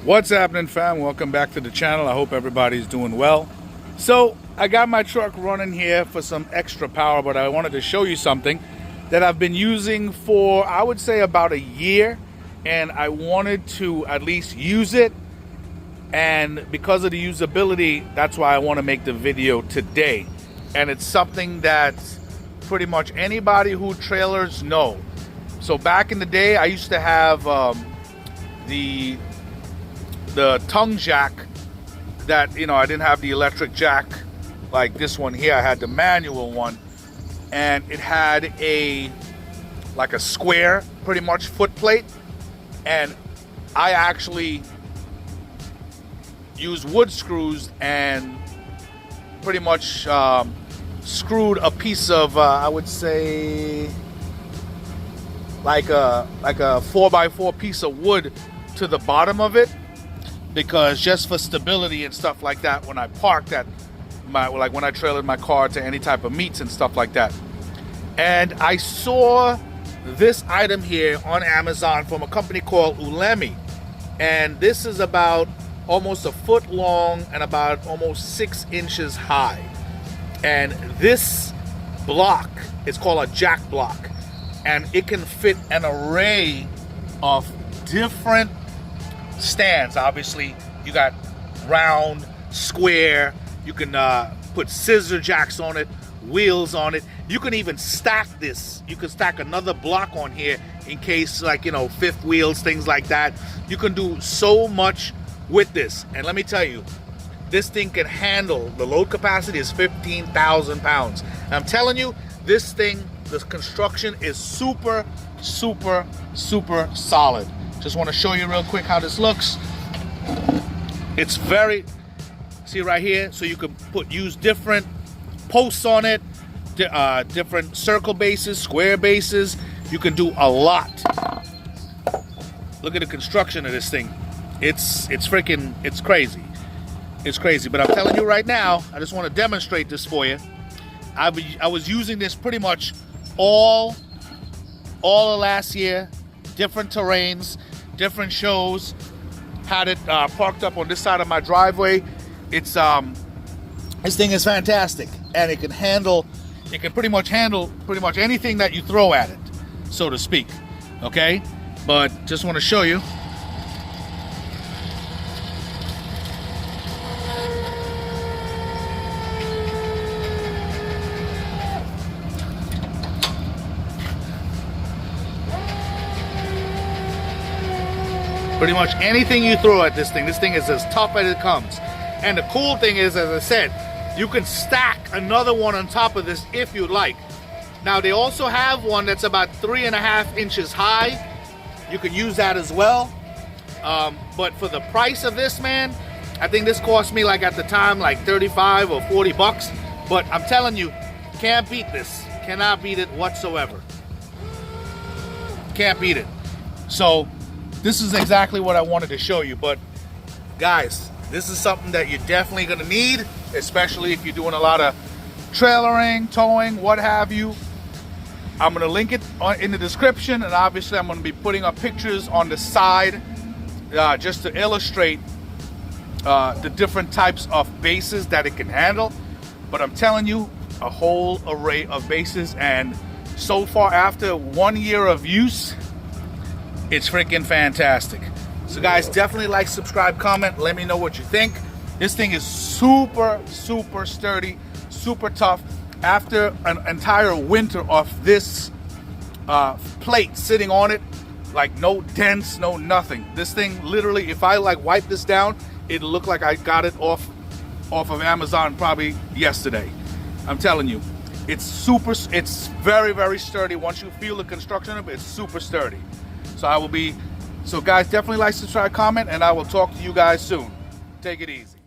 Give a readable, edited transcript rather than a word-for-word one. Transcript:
What's happening, fam? Welcome back to the channel. I hope everybody's doing well. So I got my truck running here for some extra power, but I wanted to show you something that I've been using for, I would say, about a year, and I wanted to at least use it. And because of the usability, that's why I want to make the video today. And it's something that pretty much anybody who trailers know. So back in the day, I used to have the tongue jack that, you know, I didn't have the electric jack like this one here. I had the manual one, and it had like a square pretty much foot plate, and I actually used wood screws and pretty much screwed a piece of I would say like a 4x4 piece of wood to the bottom of it, because just for stability and stuff like that when I parked at when I trailered my car to any type of meets and stuff like that. And I saw this item here on Amazon from a company called Oulemi, and this is about almost a foot long and about almost 6 inches high. And this block is called a jack block, and it can fit an array of different stands. Obviously, you got round, square, you can put scissor jacks on it, wheels on it. You can even stack this. You can stack another block on here in case, like, you know, fifth wheels, things like that. You can do so much with this. And let me tell you, this thing can handle, the load capacity is 15,000 pounds. And I'm telling you, this thing, the construction is super, super, super solid. Just want to show you real quick how this looks. It's very, see right here, so you can use different posts on it, different circle bases, square bases. You can do a lot. Look at the construction of this thing. It's freaking, it's crazy. It's crazy. But I'm telling you right now, I just want to demonstrate this for you. I was using this pretty much all of last year, different terrains, different shows. Had it parked up on this side of my driveway. It's this thing is fantastic, and it can pretty much handle anything that you throw at it, so to speak. Okay, but just want to show you. Pretty much anything you throw at this thing is as tough as it comes. And the cool thing is, as I said, you can stack another one on top of this if you'd like. Now, they also have one that's about 3.5 inches high. You can use that as well. But for the price of this, man, I think this cost me, like, at the time, like 35 or 40 bucks. But I'm telling you, can't beat this. Cannot beat it whatsoever. Can't beat it. So this is exactly what I wanted to show you. But guys, this is something that you're definitely going to need, especially if you're doing a lot of trailering, towing, what have you. I'm going to link it in the description, and obviously I'm going to be putting up pictures on the side just to illustrate the different types of bases that it can handle. But I'm telling you, a whole array of bases, and so far, after 1 year of use, it's freaking fantastic. So guys, definitely like, subscribe, comment, let me know what you think. This thing is super, super sturdy, super tough. After an entire winter of this plate sitting on it, like no dents, no nothing. This thing literally, if I like wipe this down, it'll look like I got it off of Amazon probably yesterday. I'm telling you, it's very, very sturdy. Once you feel the construction of it, it's super sturdy. So guys, definitely like, subscribe, comment, and I will talk to you guys soon. Take it easy.